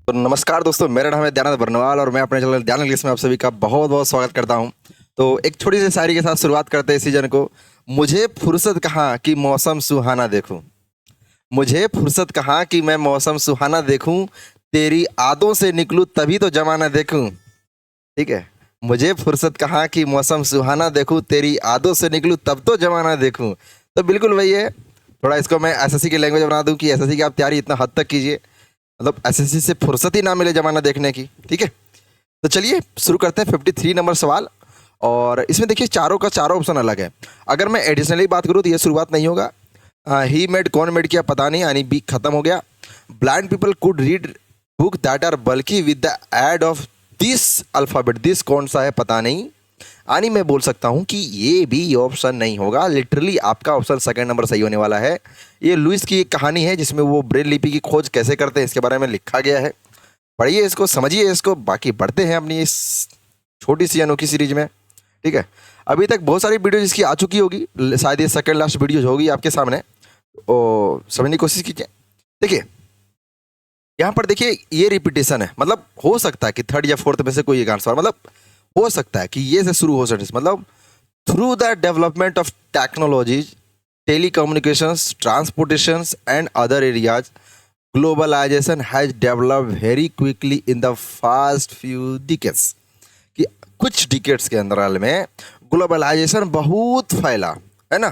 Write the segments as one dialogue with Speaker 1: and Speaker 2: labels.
Speaker 1: तो नमस्कार दोस्तों, मेरा नाम है दयानंद बरनवाल और मैं अपने चैनल दयानंद इंग्लिश में आप सभी का बहुत बहुत स्वागत करता हूं। तो एक छोटी सी शायरी के साथ शुरुआत करते हैं सीजन को। मुझे फुर्सत कहाँ कि मौसम सुहाना देखूं, मुझे फुर्सत कहाँ कि मैं मौसम सुहाना देखूं, तेरी आदों से निकलूं तभी तो जमाना देखूं। ठीक है, मुझे फुर्सत कहाँ कि मौसम सुहाना देखूं, तेरी आदों से निकलूं तब तो जमाना देखूं। तो बिल्कुल वही है। थोड़ा इसको मैं एसएससी की लैंग्वेज बना दूं कि एसएससी की आप तैयारी इतना हद तक कीजिए, मतलब एसएससी से फुर्सत ही ना मिले जमाना देखने की। ठीक है, तो चलिए शुरू करते हैं 53 नंबर सवाल। और इसमें देखिए चारों का चारों ऑप्शन अलग है। अगर मैं एडिशनली बात करूँ तो ये शुरुआत नहीं होगा। ही मेड कौन मेड किया पता नहीं, यानी बी खत्म हो गया। Blind people could read book that are बल्कि with the aid of this alphabet, this कौन सा है पता नहीं, यानी मैं बोल सकता हूं कि ये भी ऑप्शन नहीं होगा। लिटरली आपका ऑप्शन सेकंड नंबर सही होने वाला है। ये लुइस की एक कहानी है जिसमें वो ब्रेल लिपि की खोज कैसे करते हैं इसके बारे में लिखा गया है। पढ़िए इसको, समझिए इसको, बाकी बढ़ते हैं अपनी इस छोटी सी अनोखी सीरीज में। ठीक है, अभी तक बहुत सारी वीडियो इसकी आ चुकी होगी, शायद ये सेकंड लास्ट वीडियो होगी आपके सामने। समझने की कोशिश कीजिए। देखिए यहाँ पर देखिए ये रिपीटेशन है, मतलब हो सकता है कि थर्ड या फोर्थ में से कोई एक आंसर, मतलब हो सकता है कि ये से शुरू हो सकता है। मतलब through the development of technologies, telecommunications, transportations, and other areas, globalization has developed very quickly in the past few decades। कि कुछ डिकेट्स के अंतराल में ग्लोबलाइजेशन बहुत फैला है ना।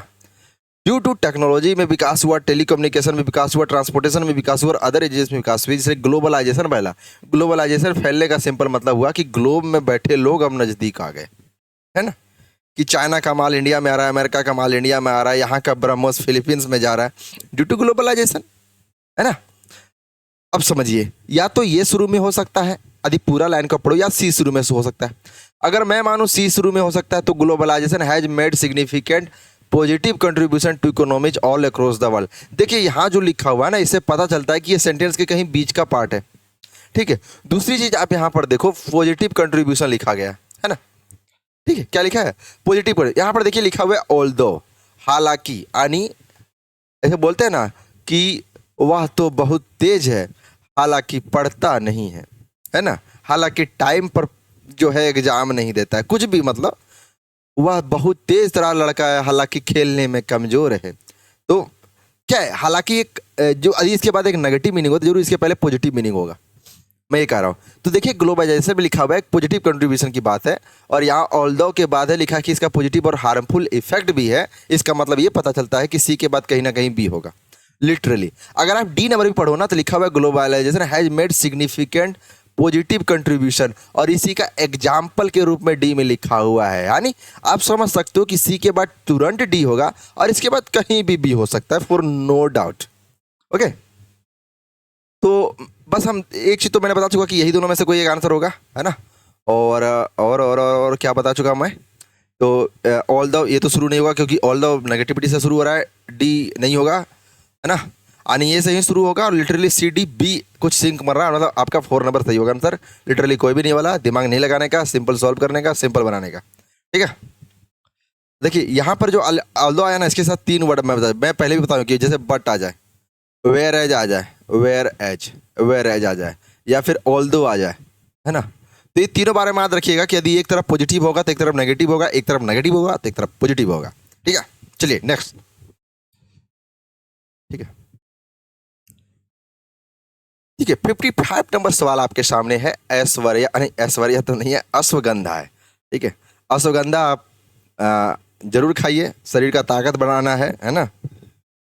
Speaker 1: ड्यू टू टेक्नोलॉजी में विकास हुआ, टेलीकम्युनिकेशन में विकास हुआ, ट्रांसपोर्टेशन में विकास हुआ और अदर एरियाज में विकास हुआ, जिससे ग्लोबलाइजेशन फैला। ग्लोबलाइजेशन फैलने का सिंपल मतलब हुआ कि ग्लोब में बैठे लोग अब नज़दीक आ गए, है ना। कि चाइना का माल इंडिया में आ रहा है, अमेरिका का माल इंडिया में आ रहा है, यहाँ का ब्रह्मोस फिलीपींस में जा रहा है ड्यू टू ग्लोबलाइजेशन, है ना। अब समझिए, या तो ये शुरू में हो सकता है, यदि पूरा लाइन का पढ़ो, या सी शुरू में हो सकता है। अगर मैं मानूं सी शुरू में हो सकता है तो globalisation has made significant positive contribution to economies all across the world. देखिए यहाँ जो लिखा हुआ है ना, इससे पता चलता है कि ये सेंटेंस के कहीं बीच का पार्ट है। ठीक है, दूसरी चीज आप यहाँ पर देखो, पॉजिटिव कंट्रीब्यूशन लिखा गया है ना। ठीक है, क्या लिखा है, पॉजिटिव पर। यहाँ पर देखिए लिखा हुआ है ऑल्दो, हालांकि, यानी ऐसे बोलते हैं ना कि वह तो बहुत तेज है हालांकि पढ़ता नहीं है ना। हालांकि टाइम पर जो है एग्जाम नहीं देता है, कुछ भी, मतलब वह बहुत तेज तरह लड़का है हालांकि खेलने में कमजोर है। तो क्या है, हालांकि एक जो इसके बाद एक नेगेटिव मीनिंग होता है, जरूर इसके पहले पॉजिटिव मीनिंग होगा, मैं ये कह रहा हूँ। तो देखिए ग्लोबलाइजेशन में लिखा हुआ है एक पॉजिटिव कंट्रीब्यूशन की बात है, और यहाँ ऑल्दो के बाद है लिखा कि इसका पॉजिटिव और हार्मफुल इफेक्ट भी है। इसका मतलब ये पता चलता है कि सी के बाद कहीं ना कहीं बी होगा। लिटरली अगर आप डी नंबर भी पढ़ो ना तो लिखा हुआ है globalisation has made significant positive contribution, और इसी का एग्जाम्पल के रूप में डी में लिखा हुआ है। यानी आप समझ सकते हो कि सी के बाद तुरंत डी होगा और इसके बाद कहीं भी बी हो सकता है, फॉर नो डाउट। ओके, तो बस हम एक चीज तो मैंने बता चुका कि यही दोनों में से कोई एक आंसर होगा, है ना। और क्या बता चुका मैं, तो ऑल द, ये तो शुरू नहीं होगा क्योंकि ऑल द नेगेटिविटी से शुरू हो रहा है, डी नहीं होगा, है ना। यानी ये से ही शुरू होगा, और लिटरली सी डी बी कुछ सिंक मर रहा है, मतलब आपका 4 नंबर सही होगा आंसर। लिटरली कोई भी नहीं वाला, दिमाग नहीं लगाने का, सिंपल सॉल्व करने का, सिंपल बनाने का। ठीक है, देखिए यहाँ पर जो ऑल दो आया ना, इसके साथ 3 वर्ड मैं पहले भी बताऊँ कि जैसे बट आ जाए, वेयर एज आ जाए, वेयर एज आ जाए, या फिर ऑल दो आ जाए, है ना। तो ये तीनों बारे में याद रखिएगा कि यदि एक तरफ पॉजिटिव होगा तो एक तरफ नेगेटिव होगा, एक तरफ नेगेटिव होगा तो एक तरफ पॉजिटिव होगा। ठीक है, चलिए नेक्स्ट। ठीक है, ठीक है, 55 नंबर सवाल आपके सामने है। ऐश्वर्या, नहीं ऐश्वर्या तो नहीं है, अश्वगंधा है। ठीक है, अश्वगंधा आप जरूर खाइए, शरीर का ताकत बढ़ाना है ना।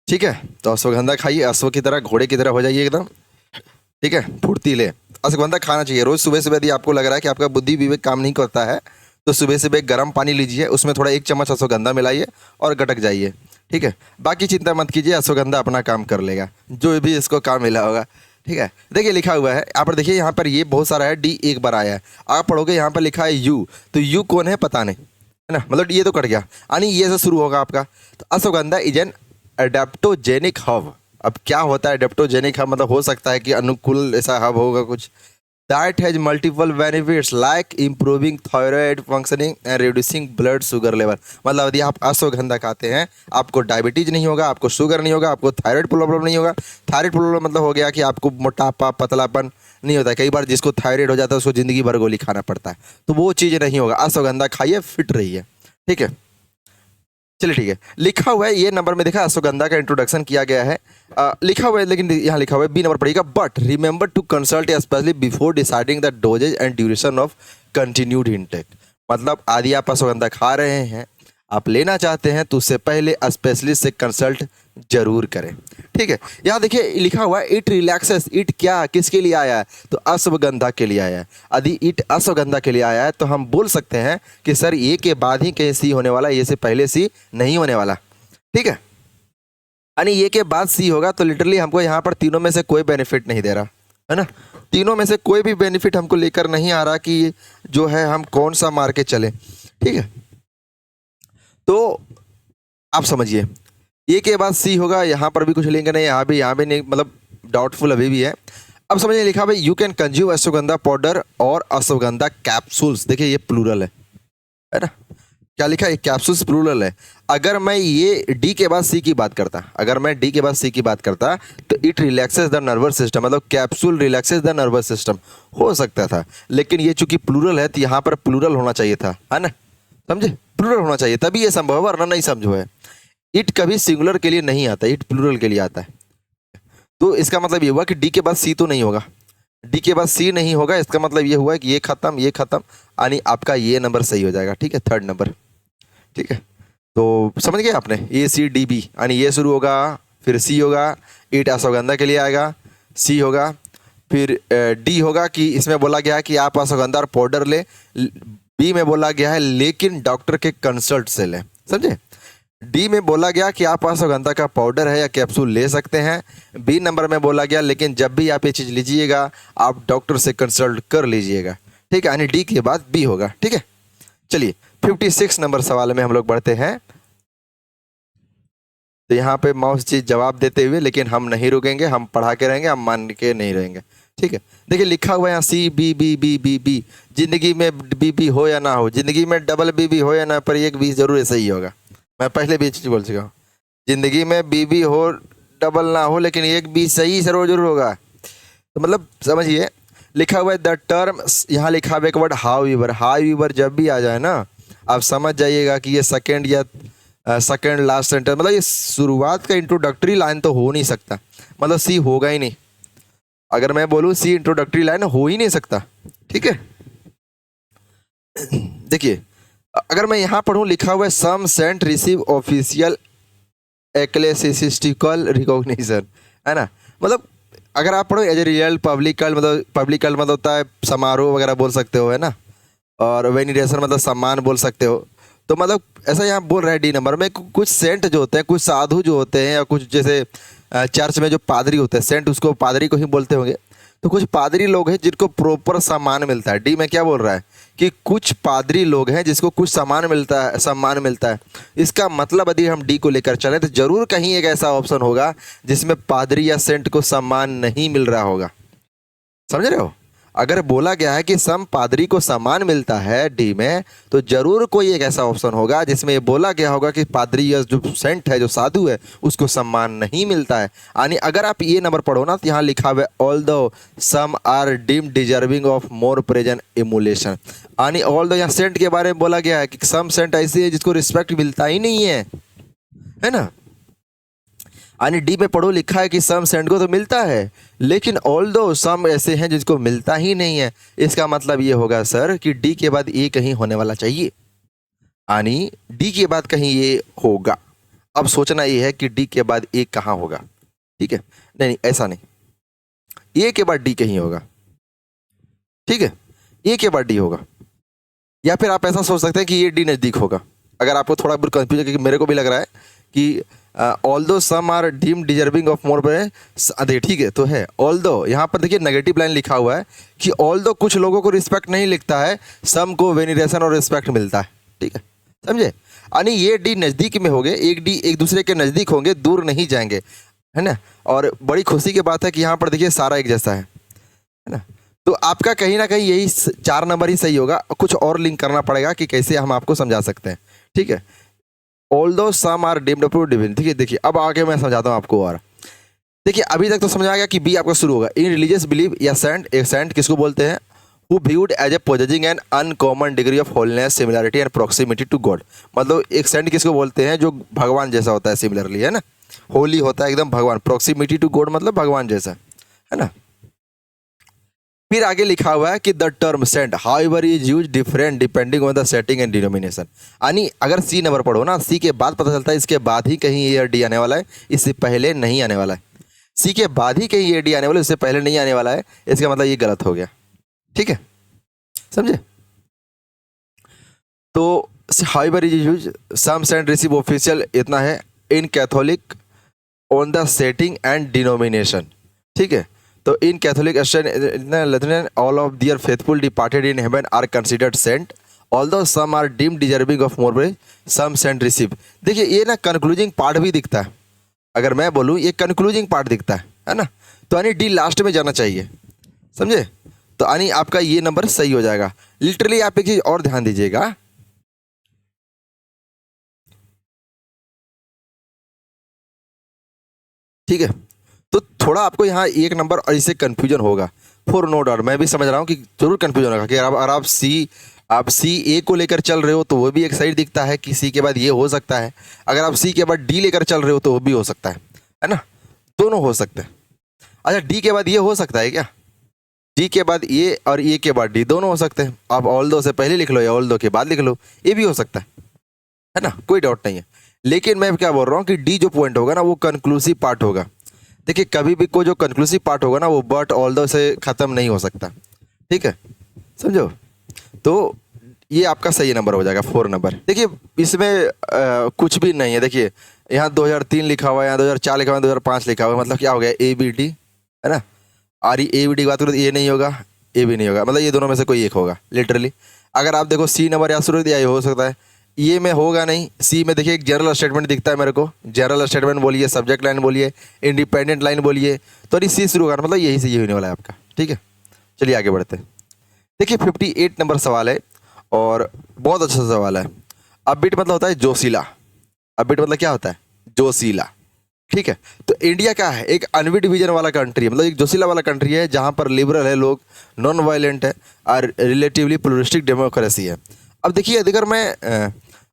Speaker 1: ठीक है, तो अश्वगंधा खाइए, अश्व की तरह, घोड़े की तरह हो जाइए एकदम। ठीक है, फुर्तीले। अश्वगंधा खाना चाहिए रोज सुबह सुबह। यदि आपको लग रहा है कि आपका बुद्धि विवेक काम नहीं करता है तो सुबह सुबह गर्म पानी लीजिए, उसमें थोड़ा 1 चम्मच अश्वगंधा मिलाइए और गटक जाइए। ठीक है, बाकी चिंता मत कीजिए, अश्वगंधा अपना काम कर लेगा, जो भी इसको काम मिला होगा। ठीक है, देखिए लिखा हुआ है यहाँ पर, देखिए यहाँ पर ये बहुत सारा है, डी एक बार आया है। आप पढ़ोगे यहाँ पर लिखा है यू, तो यू कौन है पता नहीं, है ना, मतलब ये तो कट गया, यानी ये से शुरू होगा आपका। तो ashwagandha is an adaptogenic hub. अब क्या होता है एडेप्टोजेनिक हब, मतलब हो सकता है कि अनुकूल ऐसा हब होगा कुछ, diet has multiple benefits like improving thyroid functioning and reducing blood sugar level. मतलब यदि आप अश्वगंधा खाते हैं आपको डायबिटीज नहीं होगा, आपको शुगर नहीं होगा, आपको थायराइड प्रॉब्लम नहीं होगा। थायराइड प्रॉब्लम मतलब हो गया कि आपको मोटापा पतलापन नहीं होता है। कई बार जिसको थायराइड हो जाता है उसको ज़िंदगी भर गोली खाना पड़ता है, तो वो चीज़ नहीं होगा। अश्वगंधा खाइए, फिट रहिए, ठीक है। चलिए ठीक है, लिखा हुआ है ये नंबर में देखा अश्वगंधा का इंट्रोडक्शन किया गया है। लिखा हुआ है, लेकिन यहाँ लिखा हुआ है बी नंबर पड़ेगा, but remember to consult specially before deciding the doses and duration of continued intake. मतलब आदि आप अश्वगंधा खा रहे हैं, आप लेना चाहते हैं तो उससे पहले स्पेशलिस्ट से कंसल्ट जरूर करें, ठीक है। यहाँ देखिए लिखा हुआ है इट रिलैक्सेस। इट क्या किसके लिए आया है? तो अश्वगंधा के लिए आया है। यदि इट अश्वगंधा के लिए आया है तो हम बोल सकते हैं कि सर ये के बाद ही कहीं सी होने वाला, ये से पहले सी नहीं होने वाला, ठीक है। यानी ये के बाद सी होगा तो लिटरली हमको यहाँ पर तीनों में से कोई बेनिफिट नहीं दे रहा है ना। तीनों में से कोई भी बेनिफिट हमको लेकर नहीं आ रहा कि जो है हम कौन सा मार के चले, ठीक है। तो आप समझिए ये के बाद सी होगा, यहाँ पर भी कुछ लेंगे नहीं, यहाँ भी नहीं, मतलब डाउटफुल अभी भी है। अब समझिए लिखा भाई you can consume ashwagandha powder और अश्वगंधा कैप्सूल्स। देखिए ये प्लूरल है ना। क्या लिखा है? कैप्सूल्स प्लूरल है। अगर मैं ये डी के बाद सी की बात करता, अगर मैं डी के बाद सी की बात करता तो it relaxes the nervous system, मतलब capsule relaxes the nervous system हो सकता था। लेकिन ये चूंकि प्लूरल है तो यहाँ पर प्लूरल होना चाहिए था, है ना, समझे, प्लूरल होना चाहिए तभी ये संभव है, वरना नहीं समझो है। इट कभी सिंगुलर के लिए नहीं आता, इट प्लूरल के लिए आता है। तो इसका मतलब ये हुआ कि डी के बाद सी तो नहीं होगा, डी के बाद सी नहीं होगा, इसका मतलब ये हुआ कि ये खत्म, यानी आपका ये नंबर सही हो जाएगा, ठीक है, थर्ड नंबर, ठीक है। तो समझ गए आपने, ए सी डी बी, यानी ये शुरू होगा फिर सी होगा, इट अश्वगंधा के लिए आएगा, सी होगा, फिर डी होगा कि इसमें बोला गया है कि आप अश्वगंधा और पाउडर ले, बी में बोला गया है लेकिन डॉक्टर के कंसल्ट से लें, समझे। डी में बोला गया कि आप अश्वगंधा का पाउडर है या कैप्सूल ले सकते हैं। बी नंबर में बोला गया लेकिन जब भी आप ये चीज़ लीजिएगा आप डॉक्टर से कंसल्ट कर लीजिएगा, ठीक है, यानी डी के बाद बी होगा, ठीक है। चलिए 56 नंबर सवाल में हम लोग बढ़ते हैं। तो यहाँ पे माउस जी जवाब देते हुए, लेकिन हम नहीं रुकेंगे, हम पढ़ा के रहेंगे, हम मान के नहीं रहेंगे, ठीक है। देखिए लिखा हुआ है यहाँ C B B B B B, जिंदगी में बी बी हो या ना हो, जिंदगी में डबल बी बी हो या ना, पर एक बी जरूर सही होगा। मैं पहले भी चीज बोल चुका हूँ, जिंदगी में बी बी हो डबल ना हो, लेकिन एक बी सही जरूर होगा। तो मतलब समझिए लिखा हुआ है द टर्म, यहाँ लिखा हुआ है एक वर्ड हाउ वीवर जब भी आ जाए ना आप समझ जाइएगा कि ये सेकेंड या सेकेंड लास्ट सेंटेंस, मतलब ये शुरुआत का इंट्रोडक्टरी लाइन तो हो नहीं सकता, मतलब सी होगा ही नहीं। अगर मैं बोलूँ सी इंट्रोडक्टरी लाइन हो ही नहीं सकता, ठीक है। देखिए अगर मैं यहाँ पढ़ूँ लिखा हुआ है सम सेंट रिसीव ऑफिशियल एक्लेसिस्टिकल रिकॉग्निशन, है ना। मतलब अगर आप पढ़ो एज ए रियल पब्लिकल, मतलब होता है समारोह वगैरह बोल सकते हो, है ना, और वेनिडेशन मतलब सम्मान बोल सकते हो। तो मतलब ऐसा यहाँ बोल रहा है डी नंबर में कुछ सेंट जो होते हैं, कुछ साधु जो होते हैं, या कुछ जैसे चर्च में जो पादरी होते हैं, सेंट उसको पादरी को ही बोलते होंगे, तो कुछ पादरी लोग हैं जिनको प्रॉपर सम्मान मिलता है। डी में क्या बोल रहा है कि कुछ पादरी लोग हैं जिसको कुछ सम्मान मिलता है। इसका मतलब यदि हम डी को लेकर चलें तो जरूर कहीं एक ऐसा ऑप्शन होगा जिसमें पादरी या सेंट को सम्मान नहीं मिल रहा होगा, समझ रहे हो। अगर बोला गया है कि सम पादरी को सम्मान मिलता है डी में, तो जरूर कोई एक ऐसा ऑप्शन होगा जिसमें ये बोला गया होगा कि पादरी या जो सेंट है, जो साधु है, उसको सम्मान नहीं मिलता है। यानी अगर आप ये नंबर पढ़ो ना तो यहाँ लिखा हुआ है although some are deemed deserving of more present emulation, यानी ऑल्दो यहाँ सेंट के बारे में बोला गया है कि सम सेंट ऐसी है जिसको रिस्पेक्ट मिलता ही नहीं है ना। यानी डी में पढ़ो लिखा है कि सम सेंट को तो मिलता है, लेकिन ऑल्दो सम ऐसे हैं जिसको मिलता ही नहीं है। इसका मतलब ये होगा सर कि डी के बाद ए कहीं होने वाला चाहिए, यानी डी के बाद कहीं ये होगा। अब सोचना ये है कि डी के बाद ए कहाँ होगा, ठीक है, नहीं ऐसा नहीं, ए के बाद डी कहीं होगा, ठीक है, ए के बाद डी होगा। या फिर आप ऐसा सोच सकते हैं कि ये डी नज़दीक होगा। अगर आपको थोड़ा बहुत कंफ्यूजन, क्योंकि मेरे को भी लग रहा है कि although some are deem deserving of more, देखिए ठीक है, तो है ऑल्दो, यहाँ पर देखिए नेगेटिव लाइन लिखा हुआ है कि ऑल्दो कुछ लोगों को रिस्पेक्ट नहीं लिखता है, सम को वेनिरेशन और रिस्पेक्ट मिलता है, ठीक है, समझे। यानी ये डी नज़दीक में होंगे, एक डी एक दूसरे के नज़दीक होंगे, दूर नहीं जाएंगे, है ना। और बड़ी खुशी की बात है कि यहाँ पर देखिए सारा एक जैसा है ना। तो आपका कहीं ना कहीं यही 4 नंबर ही सही होगा, कुछ और लिंक करना पड़ेगा कि कैसे हम आपको समझा सकते हैं। ठीक है, ऑल दो सम आर डीम्ड टू डिविन। ठीक है, देखिए अब आगे मैं समझाता हूँ आपको। और देखिए अभी तक तो समझ आ गया कि बी आपका शुरू होगा इन रिलीजियस बिलीव या सेंट। एक सेंट किसको बोलते हैं? Who viewed as a possessing an uncommon degree of holiness, similarity and proximity to God. मतलब एक सेंट किसको बोलते हैं? जो भगवान जैसा होता है, सिमिलरली, है ना, होली होता है एकदम भगवान, प्रॉक्सिमिटी टू गॉड मतलब भगवान जैसा, है ना। फिर आगे लिखा हुआ है कि the term saint however is use different depending on the setting and denomination. यानी अगर सी नंबर पढ़ो ना, सी के बाद पता चलता है इसके बाद ही कहीं ए और डी आने वाला है, इससे पहले नहीं आने वाला है। सी के बाद ही कहीं ए डी आने वाला है, इससे पहले नहीं आने वाला है, इसका मतलब ये गलत हो गया। ठीक है, समझे? तो however is use some saint receive official, इतना है, in Catholic on the setting and denomination. ठीक है, तो in Catholic Lutheran all of their faithful departed in heaven are considered saint, although some are deemed deserving of more praise, some saint receive। देखिए ये ना कंक्लूजिंग part भी दिखता है, अगर मैं बोलूँ ये कंक्लूजिंग पार्ट दिखता है ना, तो यानी डी लास्ट में जाना चाहिए, समझे? तो यानी आपका ये नंबर सही हो जाएगा। लिटरली आप एक चीज और ध्यान दीजिएगा, ठीक है, तो थोड़ा आपको यहाँ एक नंबर और इससे कंफ्यूजन होगा, फॉर नो डाउट मैं भी समझ रहा हूँ कि जरूर कंफ्यूजन होगा कि अगर आप सी ए को लेकर चल रहे हो तो वो भी एक साइड दिखता है कि सी के बाद ये हो सकता है, अगर आप सी के बाद डी लेकर चल रहे हो तो वो भी हो सकता है ना, दोनों हो सकते हैं। अच्छा, डी के बाद ये हो सकता है क्या? डी के बाद ये और ए के बाद डी दोनों हो सकते हैं। आप ऑल दो से पहले लिख लो या ऑल दो के बाद लिख लो, ये भी हो सकता है ना, कोई डाउट नहीं है। लेकिन मैं क्या बोल रहा हूँ कि डी जो पॉइंट होगा ना वो कंक्लूसिव पार्ट होगा। देखिए कभी भी कोई जो कंक्लूसिव पार्ट होगा ना वो बट ऑल दो से ख़त्म नहीं हो सकता, ठीक है, समझो? तो ये आपका सही नंबर हो जाएगा, 4 नंबर। देखिए इसमें कुछ भी नहीं है, देखिए यहाँ 2003 लिखा हुआ है, यहाँ 2004 लिखा हुआ है, 2005 लिखा हुआ है, मतलब क्या हो गया, ए बी डी, है ना। और ए बी डी की बात करो तो ये नहीं होगा, ए भी नहीं होगा, मतलब ये दोनों में से कोई एक होगा लिटरली। अगर आप देखो सी नंबर या शुरू दिया, ये हो सकता है, ये में होगा नहीं। सी में देखिए एक जनरल स्टेटमेंट दिखता है मेरे को, जनरल स्टेटमेंट बोलिए, सब्जेक्ट लाइन बोलिए, इंडिपेंडेंट लाइन बोलिए, तो अरे सी शुरू करना मतलब यही से ये होने वाला है आपका। ठीक है, चलिए आगे बढ़ते हैं। देखिए 58 नंबर सवाल है और बहुत अच्छा सवाल है। अपबीट मतलब होता है जोशीला, अपबीट मतलब क्या होता है? जोशीला। ठीक है, तो इंडिया क्या है? एक अनविड विजन वाला कंट्री है, मतलब एक जोशीला वाला कंट्री है जहाँ पर लिबरल है लोग, नॉन वायलेंट है और रिलेटिवली प्लुरलिस्टिक डेमोक्रेसी है। अब देखिए अगर मैं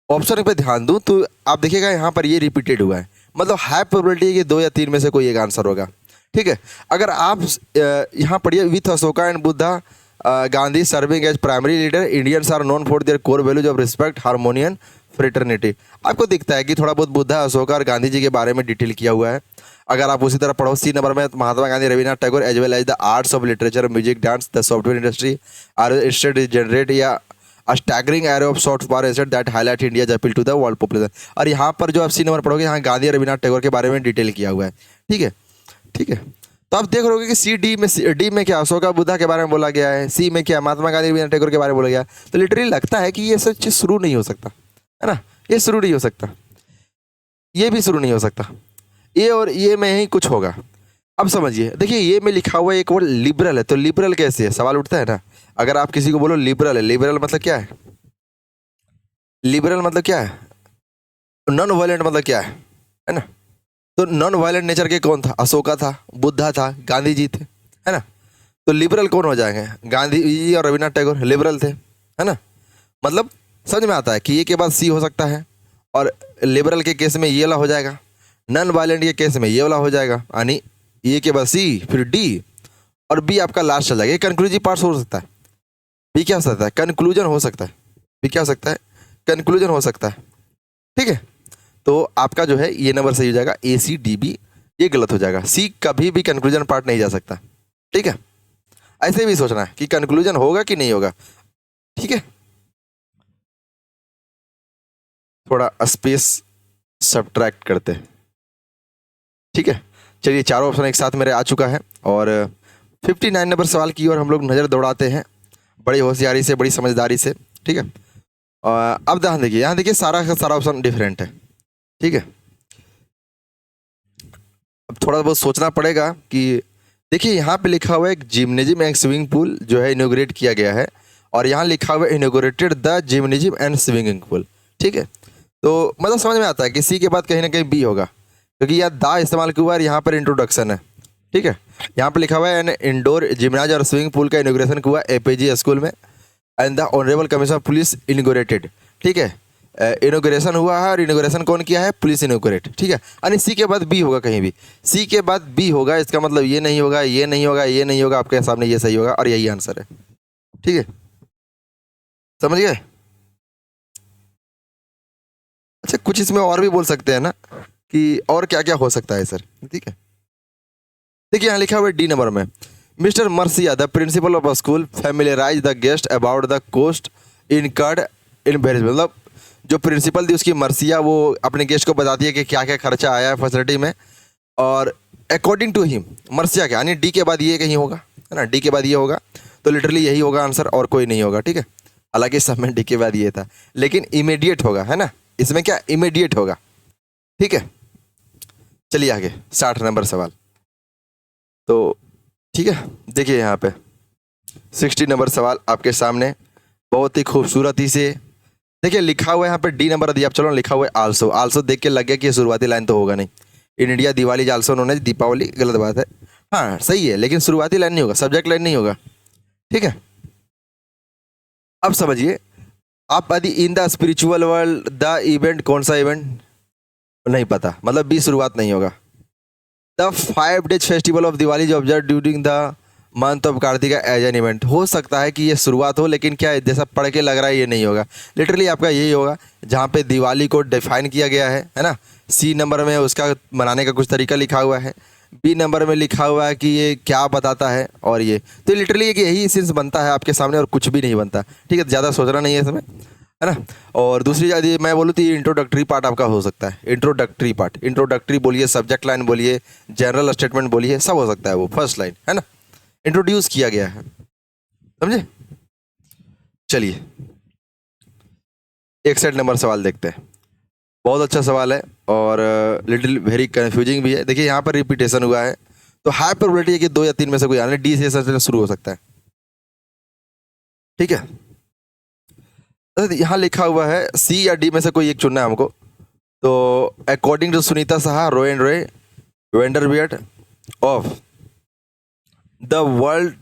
Speaker 1: ऑप्शन पे ध्यान दूं तो आप देखिएगा यहाँ पर ये रिपीटेड हुआ है, मतलब हाई प्रोबेबिलिटी है कि 2 या 3 में से कोई एक आंसर होगा। ठीक है, अगर आप यहाँ पढ़िए, with Ashoka and Buddha Gandhi serving as primary leader, Indians are known for their core values of respect, harmonian, fraternity. आपको दिखता है कि थोड़ा बहुत बुद्धा, अशोका और गांधी जी के बारे में डिटेल किया हुआ है। अगर आप उसी तरह पढ़ो, सी नंबर में Mahatma Gandhi, Rabindranath Tagore as well as the arts of literature, music, dance, the software industry are state generate या a staggering array of soft power assets that highlight India's appeal to the world population। और यहाँ पर जो आप सी number पढ़ोगे, यहाँ गांधी और रविन्द्रनाथ टैगोर के बारे में डिटेल किया हुआ है। ठीक है, ठीक है, तो आप देख रहोगे कि सी डी में क्या अशोका बुद्धा के बारे में बोला गया है, सी में क्या महात्मा गांधी रविन्द्रनाथ टैगोर के बारे में बोला गया। तो लिटरली लगता है कि ये सब चीज़ शुरू नहीं हो सकता, है ना, ये शुरू नहीं हो सकता, ये भी शुरू नहीं हो सकता, ये और ये में ही कुछ होगा। अब समझिए, देखिए ये में लिखा हुआ है एक वर्ड लिबरल है, तो लिबरल कैसे है, सवाल उठता है ना। अगर आप किसी को बोलो लिबरल है, लिबरल मतलब क्या है? लिबरल मतलब क्या है? नॉन वायलेंट मतलब क्या है ना। तो नॉन वायलेंट नेचर के कौन था? अशोका था, बुद्धा था, गांधी जी थे, है ना। तो लिबरल कौन हो जाएंगे? गांधी जी और रविन्द्रनाथ टैगोर लिबरल थे, है ना। मतलब समझ में आता है कि ये के बाद सी हो सकता है, और लिबरल के केस में ये वाला हो जाएगा, नॉन वायलेंट के केस में ये वाला हो जाएगा, यानी ए के बाद सी, फिर डी और बी आपका लास्ट चल जाएगा। ये कंक्लूसिव पार्ट हो सकता है, बी क्या हो सकता है? कंक्लूजन हो सकता है, बी क्या हो सकता है? कंक्लूजन हो सकता है। ठीक है, तो आपका जो है ये नंबर सही हो जाएगा, ए सी डी बी, ये गलत हो जाएगा, सी कभी भी कंक्लूजन पार्ट नहीं जा सकता। ठीक है, ऐसे भी सोचना है कि कंक्लूजन होगा कि नहीं होगा। ठीक है, थोड़ा स्पेस सब्ट्रैक्ट करते हैं। ठीक है, चलिए चारों ऑप्शन एक साथ मेरे आ चुका है और 59 नंबर सवाल की ओर हम लोग नज़र दौड़ाते हैं बड़ी होशियारी से, बड़ी समझदारी से। ठीक है, अब ध्यान देखिए, यहाँ देखिए सारा का सारा ऑप्शन डिफरेंट है। ठीक है, अब थोड़ा बहुत सोचना पड़ेगा कि देखिए यहाँ पे लिखा हुआ है एक जिम्नेजियम एंड स्विमिंग पूल जो है इनोग्रेट किया गया है, और यहाँ लिखा हुआ है inaugurated the gymnasium and swimming pool. ठीक है, तो मतलब समझ में आता है कि सी के बाद कहीं ना कहीं बी होगा, क्योंकि यहाँ दा इस्तेमाल किया हुआ है, यहाँ पर इंट्रोडक्शन है। ठीक है, यहाँ पे लिखा हुआ है एन इंडोर जिम्नाज और स्विमिंग पूल का इनोग्रेशन हुआ एपीजी स्कूल में, and the honourable commissioner of police inaugurated. ठीक है, इनोग्रेशन हुआ है, और इनोग्रेशन कौन किया है? पुलिस इनोग्रेट। ठीक है, यानी सी के बाद बी होगा, कहीं भी सी के बाद बी होगा, इसका मतलब ये नहीं होगा, ये नहीं होगा, ये नहीं होगा, आपके सामने ये सही होगा, और यही आंसर है। ठीक है, समझ गए? अच्छा, कुछ इसमें और भी बोल सकते हैं ना कि और क्या क्या हो सकता है सर। ठीक है, देखिए यहाँ लिखा हुआ है डी नंबर में, mister Marcia the principal of a school familiarise the guest about the cost incurred in various. मतलब जो प्रिंसिपल थी उसकी मर्सिया, वो अपने गेस्ट को बताती है कि क्या क्या खर्चा आया है फैसिलिटी में, और अकॉर्डिंग टू हिम मर्सिया क्या, यानी डी के बाद ये कहीं होगा, है ना, डी के बाद ये होगा, तो लिटरली यही होगा आंसर, और कोई नहीं होगा। ठीक है, हालांकि सब में डी के बाद ये था, लेकिन इमीडिएट होगा, है ना, इसमें क्या इमीडिएट होगा। ठीक है, चलिए आगे 60 नंबर सवाल। तो ठीक है, देखिए यहाँ पे 60 नंबर सवाल आपके सामने, बहुत ही खूबसूरती से देखिए लिखा हुआ है यहाँ पे डी नंबर दिया। आप चलो लिखा हुआ है आल्सो, आल्सो देख के लग गया कि ये शुरुआती लाइन तो होगा नहीं। In India Diwali also known as Deepavali, गलत बात है। हाँ सही है, लेकिन शुरुआती लाइन नहीं होगा, सब्जेक्ट लाइन नहीं होगा। ठीक है, अब समझिए आप यदि in the spiritual world the event, कौन सा इवेंट नहीं पता, मतलब बी शुरुआत नहीं होगा। The 5 days festival of Diwali जो observe during the month of Kartika as an event, हो सकता है कि ये शुरुआत हो, लेकिन क्या जैसा पढ़ के लग रहा है ये नहीं होगा। लिटरली आपका यही होगा जहाँ पे दिवाली को डिफाइन किया गया है ना। सी नंबर में उसका मनाने का कुछ तरीका लिखा हुआ है, बी नंबर में लिखा हुआ है कि ये क्या बताता है, और ये तो लिटरली कि यही सेंस बनता है आपके सामने, और कुछ भी नहीं बनता। ठीक है, ज़्यादा सोचना नहीं है इसमें, है ना। और दूसरी यदि मैं बोलूँ तो ये इंट्रोडक्टरी पार्ट आपका हो सकता है, इंट्रोडक्टरी पार्ट, इंट्रोडक्टरी बोलिए, सब्जेक्ट लाइन बोलिए, जनरल स्टेटमेंट बोलिए, सब हो सकता है वो फर्स्ट लाइन, है ना, इंट्रोड्यूस किया गया है, समझे। चलिए 61 नंबर सवाल देखते हैं। बहुत अच्छा सवाल है, और लिटिल वेरी कंफ्यूजिंग भी है। देखिए यहाँ पर रिपीटेशन हुआ है, तो हाई प्रोबेबिलिटी है कि 2 या 3 में से कोई आने, डी से शुरू हो सकता है। ठीक है, यहाँ लिखा हुआ है सी या डी में से कोई एक चुनना है हमको। तो according to Sunita Saha, Roy and Roy Vanderbiet of the world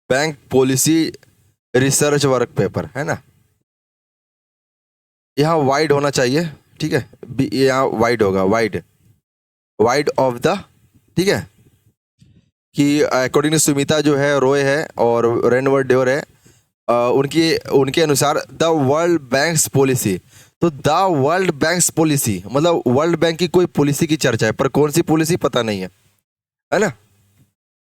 Speaker 1: bank policy research work paper, है ना, यहाँ वाइड होना चाहिए। ठीक है, यहाँ वाइड होगा, वाइड वाइड ऑफ द, ठीक है, कि अकॉर्डिंग टू सुमिता जो है रोए है और रेनवर्ड ड्योर है, उनके अनुसार द वर्ल्ड बैंक्स पॉलिसी। तो द वर्ल्ड बैंक्स पॉलिसी मतलब वर्ल्ड बैंक की कोई पॉलिसी की चर्चा है, पर कौन सी पॉलिसी पता नहीं है ना।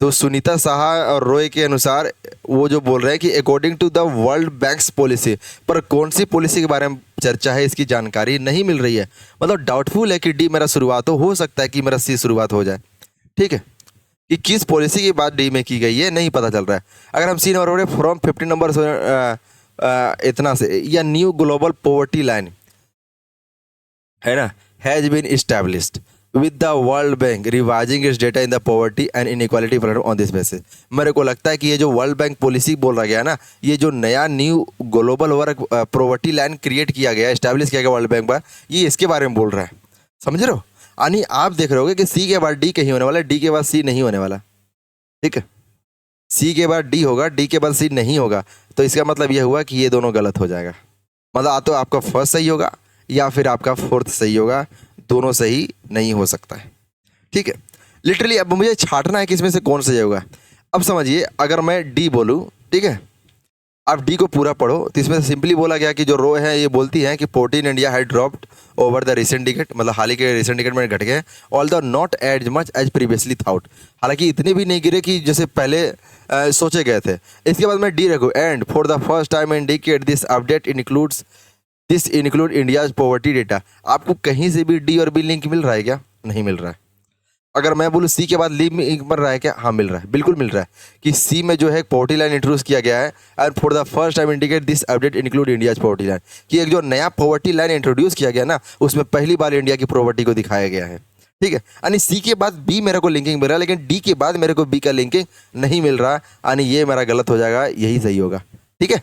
Speaker 1: तो सुनीता साहा और रॉय के अनुसार वो जो बोल रहे हैं कि according to the World Bank's policy, पर कौन सी पॉलिसी के बारे में चर्चा है इसकी जानकारी नहीं मिल रही है। मतलब डाउटफुल है कि डी मेरा शुरुआत हो सकता है कि मेरा सी शुरुआत हो जाए। ठीक है, कि किस पॉलिसी की बात डी में की गई है नहीं पता चल रहा है। अगर हम सी नंबर फ्रॉम 15 नंबर इतना से, या न्यू ग्लोबल पॉवर्टी लाइन, है ना, has been established with the World Bank revising its data in the poverty and inequality platform on this basis। मेरे को लगता है कि ये जो वर्ल्ड बैंक पॉलिसी बोल रहा गया ना, ये जो नया new global work poverty line create किया गया, एस्टैब्लिश किया गया वर्ल्ड बैंक पर, ये इसके बारे में बोल रहा है। समझ रहे हो, यानी आप देख रहे होगे कि सी के बाद डी कहीं होने वाला है, डी के बाद सी नहीं होने वाला। ठीक है, सी के बाद डी होगा, डी के बाद सी नहीं होगा, तो इसका मतलब यह हुआ कि ये दोनों गलत हो जाएगा। मतलब आ तो आपका फर्स्ट सही होगा या फिर आपका फोर्थ सही होगा, दोनों सही नहीं हो सकता है। ठीक है, लिटरली अब मुझे छांटना है कि इसमें से कौन सही होगा। अब समझिए, अगर मैं डी बोलूँ, ठीक है, आप डी को पूरा पढ़ो तो इसमें से सिंपली बोला गया कि जो रो है ये बोलती है कि poverty in India had dropped over the recent decade, मतलब हाल ही के रिसेंट डिकेड में घट गए, although not as much as previously thought, हालांकि इतने भी नहीं गिरे कि जैसे पहले सोचे गए थे। इसके बाद मैं डी रखूँ, and for the first time in decade this update include India's poverty data. आपको कहीं से भी डी और बी लिंक मिल रहा है क्या? नहीं मिल रहा है। अगर मैं बोलूँ सी के बाद लिंक मिल रहा है क्या? हाँ मिल रहा है, बिल्कुल मिल रहा है कि सी में जो है पॉवर्टी लाइन इंट्रोड्यूस किया गया है, and for the first time indicate this update include India's poverty line, कि एक जो नया पॉवर्टी लाइन इंट्रोड्यूस किया गया ना, उसमें पहली बार इंडिया की पॉवर्टी को दिखाया गया है। ठीक है, यानी सी के बाद बी मेरे को लिंकिंग मिल रहा है, लेकिन डी के बाद मेरे को बी का लिंकिंग नहीं मिल रहा, यानी ये मेरा गलत हो जाएगा, यही सही होगा। ठीक है,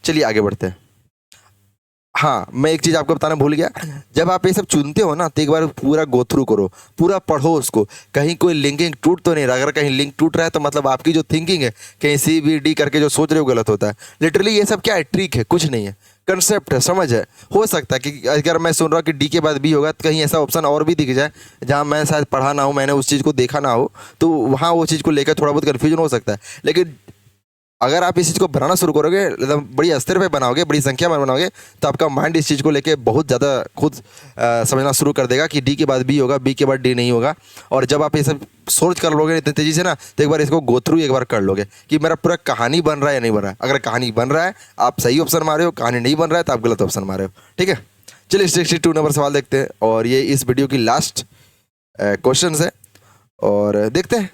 Speaker 1: चलिए आगे बढ़ते हैं। हाँ, मैं एक चीज़ आपको बताना भूल गया, जब आप ये सब चुनते हो ना तो एक बार पूरा गो थ्रू करो, पूरा पढ़ो उसको, कहीं कोई लिंकिंग टूट तो नहीं रहा। अगर कहीं लिंक टूट रहा है तो मतलब आपकी जो थिंकिंग है, कहीं सी बी डी करके जो सोच रहे हो गलत होता है। लिटरली ये सब क्या है, ट्रिक है, कुछ नहीं है, कंसेप्ट है, समझ है। हो सकता है कि अगर मैं सुन रहा हूँ कि डी के बाद बी होगा तो कहीं ऐसा ऑप्शन और भी दिख जाए जहाँ मैं शायद पढ़ा ना हो, मैंने उस चीज़ को देखा ना हो, तो वहाँ वो चीज़ को लेकर थोड़ा बहुत कन्फ्यूजन हो सकता है। लेकिन अगर आप इस चीज़ को बनाना शुरू करोगे, एकदम बड़ी स्तर पे बनाओगे, बड़ी संख्या में बनाओगे, तो आपका माइंड इस चीज़ को लेके बहुत ज़्यादा खुद समझना शुरू कर देगा कि डी के बाद बी होगा, बी के बाद डी नहीं होगा। और जब आप ये सब सोच कर लोगे इतनी तेज़ी से ना, तो एक बार इसको गो थ्रू एक बार कर लोगे कि मेरा पूरा कहानी बन रहा है या नहीं बन रहा है। अगर कहानी बन रहा है आप सही ऑप्शन मारे हो, कहानी नहीं बन रहा है तो आप गलत ऑप्शन मारे हो। ठीक है, चलिए 62 नंबर सवाल देखते हैं, और ये इस वीडियो की लास्ट क्वेश्चन है, और देखते हैं।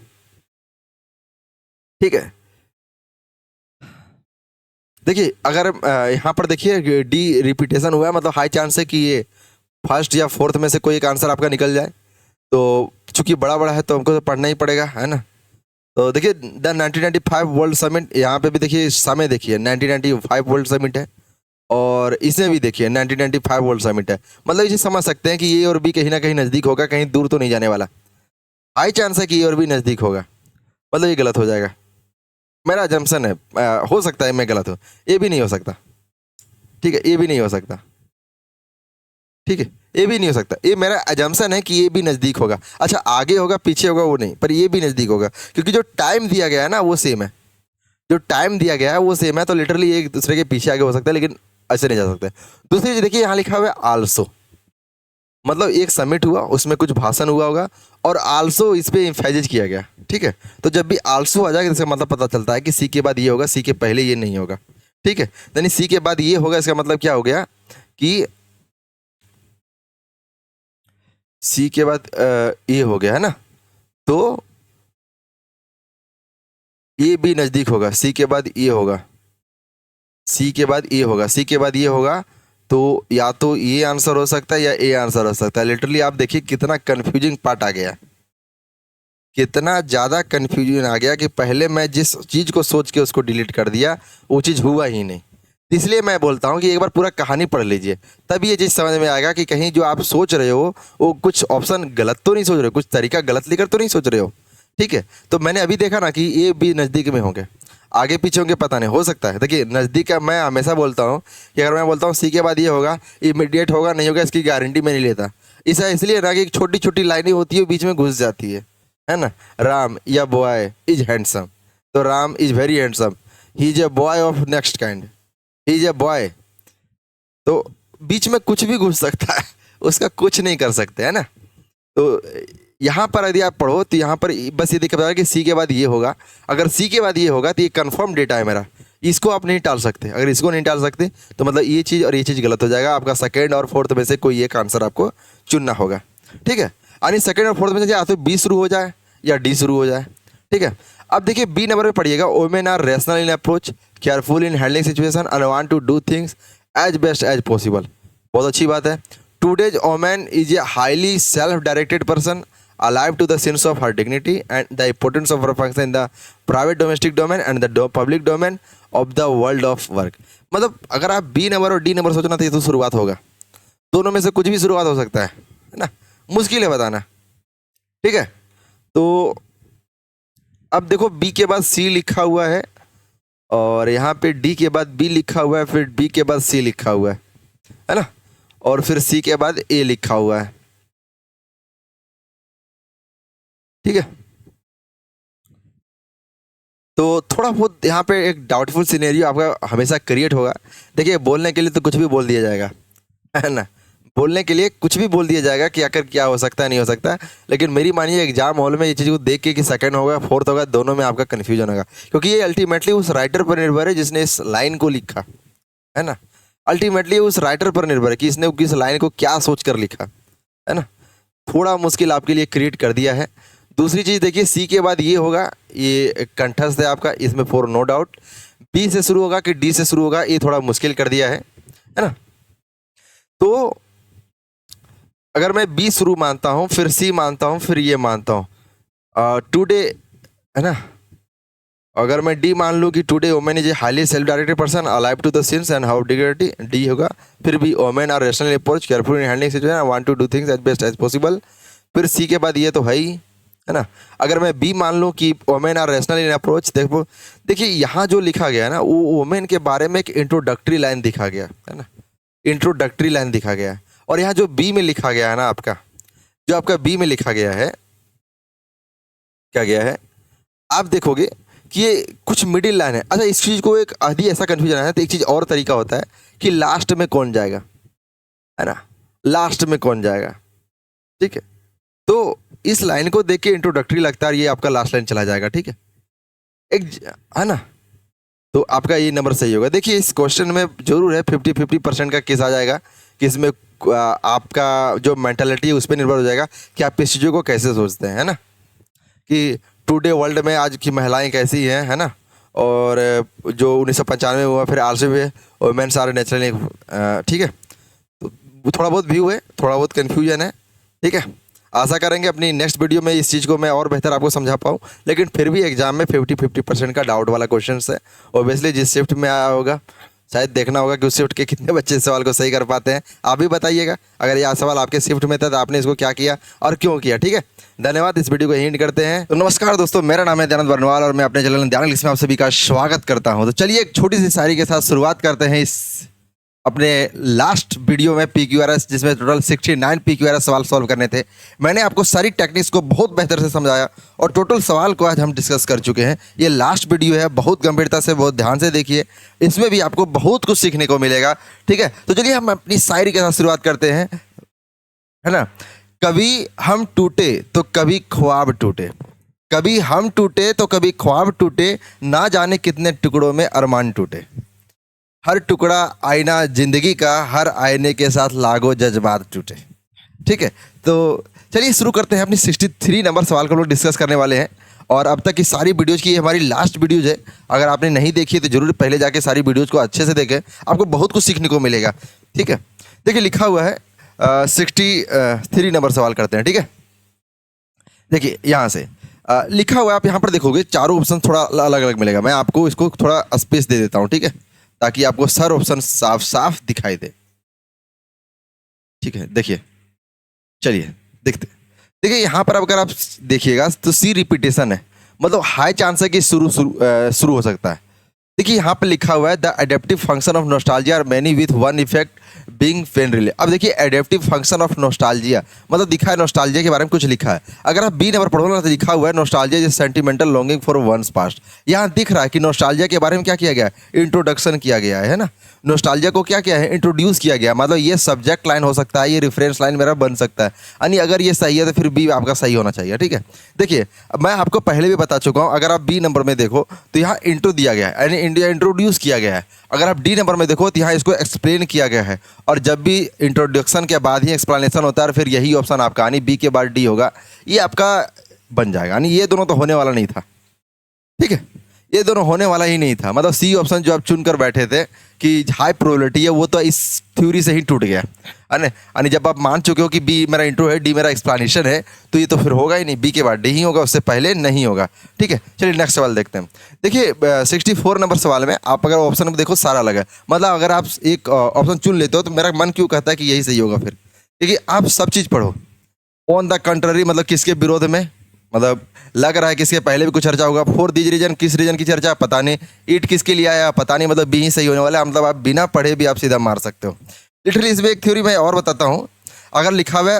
Speaker 1: ठीक है, देखिए अगर यहाँ पर देखिए डी रिपीटेशन हुआ है, मतलब हाई चांस है कि ये फर्स्ट या फोर्थ में से कोई एक आंसर आपका निकल जाए। तो चूंकि बड़ा बड़ा है तो हमको तो पढ़ना ही पड़ेगा, है ना। तो देखिए द 1995 वर्ल्ड समिट, यहाँ पे भी देखिए समय देखिए 1995 वर्ल्ड समिट है, और इसमें भी देखिए 1995 वर्ल्ड समिट है। मतलब ये समझ सकते हैं कि ये और भी कहीं ना कहीं नज़दीक होगा, कहीं दूर तो नहीं जाने वाला। हाई चांस है कि ये और भी नज़दीक होगा, मतलब ये गलत हो जाएगा। मेरा जम्पसन है, हो सकता है मैं गलत हूँ, ये भी नहीं हो सकता। ठीक है, ये भी नहीं हो सकता। ठीक है, ये भी नहीं हो सकता, ये मेरा अजम्पशन है कि ये भी नज़दीक होगा। अच्छा आगे होगा पीछे होगा वो नहीं, पर ये भी नज़दीक होगा, क्योंकि जो टाइम दिया गया है ना वो सेम है। जो टाइम दिया गया है वो सेम है, तो लिटरली एक दूसरे के पीछे आगे हो सकता है, लेकिन ऐसे नहीं जा सकते। दूसरी चीज़ देखिए, यहाँ लिखा हुआ है आल्सो, मतलब एक समिट हुआ, उसमें कुछ भाषण हुआ होगा, और आल्सो इस पे इम्फेसिस किया गया। ठीक है, तो जब भी आल्सो आ जाएगा इसका मतलब पता चलता है कि सी के बाद ये होगा, सी के पहले ये नहीं होगा। ठीक है, यानी सी के बाद ये होगा, इसका मतलब क्या हो गया कि सी के बाद ये हो गया, है ना। तो ये भी नज़दीक होगा, सी के बाद ये होगा, सी के बाद ये होगा, सी के बाद ये होगा, तो या तो ये आंसर हो सकता है या ये आंसर हो सकता है। लिटरली आप देखिए कितना कंफ्यूजिंग पार्ट आ गया, कितना ज़्यादा कंफ्यूजन आ गया कि पहले मैं जिस चीज़ को सोच के उसको डिलीट कर दिया वो चीज़ हुआ ही नहीं। इसलिए मैं बोलता हूँ कि एक बार पूरा कहानी पढ़ लीजिए, तब ये चीज़ समझ में आएगा कि कहीं जो आप सोच रहे हो वो कुछ ऑप्शन गलत तो नहीं सोच रहे हो, कुछ तरीका गलत लेकर तो नहीं सोच रहे हो। ठीक है, तो मैंने अभी देखा ना कि ये भी नज़दीक में होंगे, आगे पीछे होंगे पता नहीं, हो सकता है। देखिए नज़दीक का मैं हमेशा बोलता हूँ कि अगर मैं बोलता हूँ सी के बाद ये होगा, इमीडिएट होगा नहीं होगा इसकी गारंटी मैं नहीं लेता। ऐसा इसलिए ना कि छोटी छोटी लाइनें होती है बीच में घुस जाती है ना। राम या बॉय इज हैंडसम, तो Ram is very handsome, he is a boy of next kind, he is a boy, तो बीच में कुछ भी घुस सकता है, उसका कुछ नहीं कर सकते, है ना। तो यहाँ पर यदि आप पढ़ो तो यहाँ पर बस ये दिखा है कि सी के बाद ये होगा। अगर सी के बाद ये होगा तो ये कंफर्म डेटा है मेरा, इसको आप नहीं टाल सकते। अगर इसको नहीं टाल सकते तो मतलब ये चीज़ और ये चीज़ गलत हो जाएगा। आपका सेकेंड और फोर्थ में से कोई एक आंसर आपको चुनना होगा। ठीक है, यानी सेकेंड और फोर्थ में से या तो बी शुरू हो जाए या डी शुरू हो जाए। ठीक है, अब देखिए बी नंबर में पढ़िएगा, women are rational in approach, careful in handling situation and want to do things as best as possible. बहुत अच्छी बात है। Today's women is a highly self directed person alive to the sense of her dignity and the importance of her function in the private domestic domain and the public domain of the world of work। मतलब अगर आप B number और D number सोचना तो ये तो शुरुआत होगा, दोनों में से कुछ भी शुरुआत हो सकता है ना, मुश्किल है बताना। ठीक है, तो अब देखो बी के बाद सी लिखा हुआ है, और यहाँ पे डी के बाद बी लिखा हुआ है, फिर बी के बाद सी लिखा हुआ है ना, और फिर सी के बाद ए लिखा हुआ है। ठीक है, तो थोड़ा बहुत यहाँ पे एक डाउटफुल सिनेरियो आपका हमेशा क्रिएट होगा। देखिए बोलने के लिए तो कुछ भी बोल दिया जाएगा, है ना, बोलने के लिए कुछ भी बोल दिया जाएगा कि आखिर क्या हो सकता है नहीं हो सकता, लेकिन मेरी मानिए एग्जाम हॉल में ये चीज़ को देख के कि सेकंड होगा फोर्थ होगा, दोनों में आपका कन्फ्यूजन होगा, क्योंकि ये अल्टीमेटली उस राइटर पर निर्भर है जिसने इस लाइन को लिखा, है ना। अल्टीमेटली उस राइटर पर निर्भर है कि इसने किस लाइन को क्या सोच कर लिखा, है ना। थोड़ा मुश्किल आपके लिए क्रिएट कर दिया है। दूसरी चीज़ देखिए सी के बाद ये होगा, ये कंठस्थ है आपका, इसमें फॉर नो डाउट। बी से शुरू होगा कि डी से शुरू होगा, ये थोड़ा मुश्किल कर दिया है ना। तो अगर मैं बी शुरू मानता हूँ, फिर सी मानता हूँ, फिर ये मानता हूँ टुडे, है ना। अगर मैं डी मान लूँ कि today women is a highly self directed person alive to the sense and how dignity, D होगा। फिर B women are rational approach careful in handling situation and want to do things as best as possible. फिर C के बाद ये तो है ही, है ना। अगर मैं बी मान लूँ कि women are rational in approach, देखो देखिए यहाँ जो लिखा गया है ना, वो वोमेन के बारे में एक इंट्रोडक्टरी लाइन दिखा गया है ना, इंट्रोडक्टरी लाइन दिखा गया है। और यहाँ जो बी में लिखा गया है ना, आपका जो आपका बी में लिखा गया है, क्या गया है, आप देखोगे कि ये कुछ मिडिल लाइन है। अच्छा, इस चीज़ को एक आधी ऐसा कन्फ्यूजन है, तो एक चीज़ और तरीका होता है कि लास्ट में कौन जाएगा, है ना, लास्ट में कौन जाएगा, ठीक है। तो इस लाइन को देख के इंट्रोडक्टरी लगता है, ये आपका लास्ट लाइन चला जाएगा, ठीक है, एक, है ना। तो आपका ये नंबर सही होगा। देखिए इस क्वेश्चन में जरूर है 50-50% का केस आ जाएगा कि इसमें आपका जो मेंटालिटी है उस पर निर्भर हो जाएगा कि आप इस चीज़ों को कैसे सोचते हैं, है ना, कि टुडे वर्ल्ड में आज की महिलाएं कैसी हैं, है ना। और जो 1995 में हुआ, फिर आज से भी वुमेन्स आर नेचुरली, ठीक है। तो थोड़ा बहुत व्यू है, थोड़ा बहुत कन्फ्यूजन है, ठीक है। आशा करेंगे अपनी नेक्स्ट वीडियो में इस चीज़ को मैं और बेहतर आपको समझा पाऊँ, लेकिन फिर भी एग्जाम में 50-50% का डाउट वाला क्वेश्चन है। ऑब्वियसली जिस शिफ्ट में आया होगा शायद देखना होगा कि उस शिफ्ट के कितने बच्चे इस सवाल को सही कर पाते हैं। आप भी बताइएगा अगर यह सवाल आपके शिफ्ट में था तो आपने इसको क्या किया और क्यों किया, ठीक है। धन्यवाद, इस वीडियो को यहीं करते हैं। तो नमस्कार दोस्तों, मेरा नाम है दयानंद वर्णवाल और मैं अपने चैनल दयानंद इंग्लिश में आप सभी का स्वागत करता हूं। तो चलिए एक छोटी सी शायरी के साथ शुरुआत करते हैं इस अपने लास्ट वीडियो में PQRS, जिसमें टोटल 69 PQRS सवाल सॉल्व करने थे। मैंने आपको सारी टेक्निक्स को बहुत बेहतर से समझाया और टोटल सवाल को आज हम डिस्कस कर चुके हैं। ये लास्ट वीडियो है, बहुत गंभीरता से, बहुत ध्यान से देखिए, इसमें भी आपको बहुत कुछ सीखने को मिलेगा, ठीक है। तो चलिए हम अपनी शायरी के साथ शुरुआत करते हैं, है ना। कभी हम टूटे तो कभी ख्वाब टूटे, कभी हम टूटे तो कभी ख्वाब टूटे, ना जाने कितने टुकड़ों में अरमान टूटे। हर टुकड़ा आईना जिंदगी का, हर आईने के साथ लागो जज्बात टूटे, ठीक है। तो चलिए शुरू करते हैं। अपनी 63 नंबर सवाल को लोग डिस्कस करने वाले हैं और अब तक की सारी वीडियोज़ की हमारी लास्ट वीडियोज़ है। अगर आपने नहीं देखी है तो जरूर पहले जाके सारी वीडियोज़ को अच्छे से देखें, आपको बहुत कुछ सीखने को मिलेगा, ठीक है। देखिए लिखा हुआ है 63 नंबर सवाल करते हैं, ठीक है। देखिए यहाँ से लिखा हुआ है, आप यहाँ पर देखोगे चारों ऑप्शन थोड़ा अलग अलग मिलेगा। मैं आपको इसको थोड़ा स्पेस दे देता हूँ, ठीक है, ताकि आपको सर ऑप्शन साफ साफ दिखाई दे, ठीक है। देखिए, चलिए देखते। देखिए यहाँ पर अगर आप देखिएगा तो सी रिपीटेशन है, मतलब हाई चांस है कि शुरू हो सकता है। देखिए यहाँ पे लिखा हुआ है the adaptive function of nostalgia are many with one effect being pain relief. अब देखिए एडेप्टिव फंक्शन ऑफ नॉस्टैल्जिया मतलब दिखा है नॉस्टैल्जिया के बारे में कुछ लिखा है। अगर आप बी नंबर पढ़ोगे ना तो लिखा हुआ है nostalgia is sentimental longing for once past. यहाँ दिख रहा है कि नॉस्टैल्जिया के बारे में क्या किया गया है, इंट्रोडक्शन किया गया है ना। नॉस्टैल्जिया को क्या किया है, इंट्रोड्यूस किया गया। मतलब ये सब्जेक्ट लाइन हो सकता है, ये रेफरेंस लाइन मेरा बन सकता है, यानी अगर ये सही है तो फिर बी आपका सही होना चाहिए, ठीक है। देखिए मैं आपको पहले भी बता चुका हूँ, अगर आप बी नंबर में देखो तो यहाँ इंट्रो दिया गया है, यानी इंडिया इंट्रोड्यूस किया गया है। अगर आप डी नंबर में देखो तो यहाँ इसको एक्सप्लेन किया गया है, और जब भी इंट्रोडक्शन के बाद ही एक्सप्लेनेशन होता है फिर यही ऑप्शन आपका, यानी बी के बाद डी होगा, ये आपका बन जाएगा। यानी ये दोनों तो होने वाला नहीं था, ठीक है, ये दोनों होने वाला ही नहीं था। मतलब सी ऑप्शन जो आप चुनकर बैठे थे कि हाई प्रोबेबिलिटी है, वो तो इस थ्योरी से ही टूट गया, है ना। यानी जब आप मान चुके हो कि बी मेरा इंट्रो है, डी मेरा एक्सप्लेनेशन है, तो ये तो फिर होगा ही नहीं, बी के बाद डी ही होगा, उससे पहले नहीं होगा, ठीक है। चलिए नेक्स्ट सवाल देखते हैं। देखिए 64 नंबर सवाल में आप अगर ऑप्शन में देखो सारा अलग है। मतलब अगर आप एक ऑप्शन चुन लेते हो तो मेरा मन क्यों कहता है कि यही सही होगा फिर, क्योंकि आप सब चीज़ पढ़ो। ऑन द कंट्ररी मतलब किसके विरोध में, मतलब लग रहा है किसके पहले भी कुछ चर्चा होगा। फॉर दिस रीजन किस रीजन की चर्चा पता नहीं। इट किसके लिए आया पता नहीं, मतलब बी ही सही होने वाला है। मतलब आप बिना पढ़े भी आप सीधा मार सकते हो। लिटरली इसमें एक थ्योरी मैं और बताता हूँ। अगर लिखा हुआ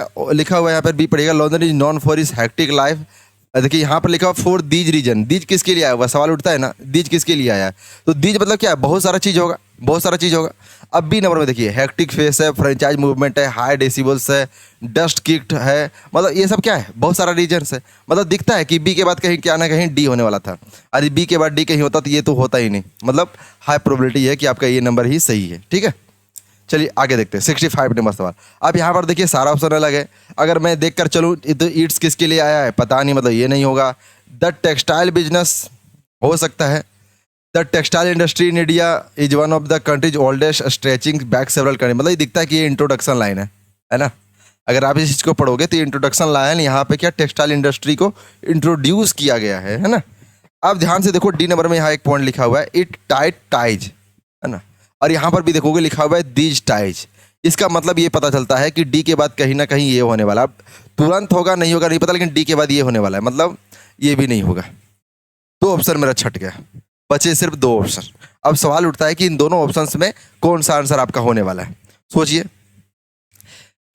Speaker 1: है यहाँ पर बी पढ़ेगा, London is non for is hectic life. देखिए यहाँ पर लिखा हुआ फॉर दीज रीजन, दीज किसके लिए आया हुआ, सवाल उठता है ना, दीज किसके लिए आया है। तो दीज मतलब क्या है, बहुत सारा चीज़ होगा, बहुत सारा चीज़ होगा। अब बी नंबर में देखिए हैक्टिक फेस है, फ्रेंचाइज मूवमेंट है, हाई डेसिबल्स है, डस्ट किक्ड है, मतलब ये सब क्या है, बहुत सारा रीजन्स है। मतलब दिखता है कि बी के बाद कहीं क्या ना कहीं डी होने वाला था। यदि बी के बाद डी कहीं होता तो ये तो होता ही नहीं। मतलब हाई प्रोबेबिलिटी है कि आपका ये नंबर ही सही है, ठीक है। चलिए आगे देखते हैं 65 नंबर सवाल। अब यहाँ पर देखिए सारा ऑप्शन अलग है। अगर मैं देख कर चलूँ तो ईट्स किसके लिए आया है पता नहीं, मतलब ये नहीं होगा। द टेक्सटाइल बिजनेस हो सकता है। The textile industry in India is one of the countries oldest stretching back several country. मतलब ये दिखता है कि ये इंट्रोडक्शन लाइन है ना। अगर आप इस चीज़ को पढ़ोगे तो इंट्रोडक्शन लाइन यहाँ पे क्या टेक्सटाइल इंडस्ट्री को इंट्रोड्यूस किया गया है ना। आप ध्यान से देखो डी नंबर में यहाँ एक पॉइंट लिखा हुआ है इट टाइट टाइज, है ना। और यहाँ पर भी देखोगे लिखा हुआ है दीज टाइज। इसका मतलब ये पता चलता है कि डी के बाद कहीं ना कहीं ये होने वाला। अब तुरंत होगा नहीं होगा नहीं पता, लेकिन डी के बाद ये होने वाला है, मतलब ये भी नहीं होगा। दो ऑप्शन मेरा छट गया, बचे सिर्फ दो ऑप्शन। अब सवाल उठता है कि इन दोनों ऑप्शंस में कौन सा आंसर आपका होने वाला है, सोचिए।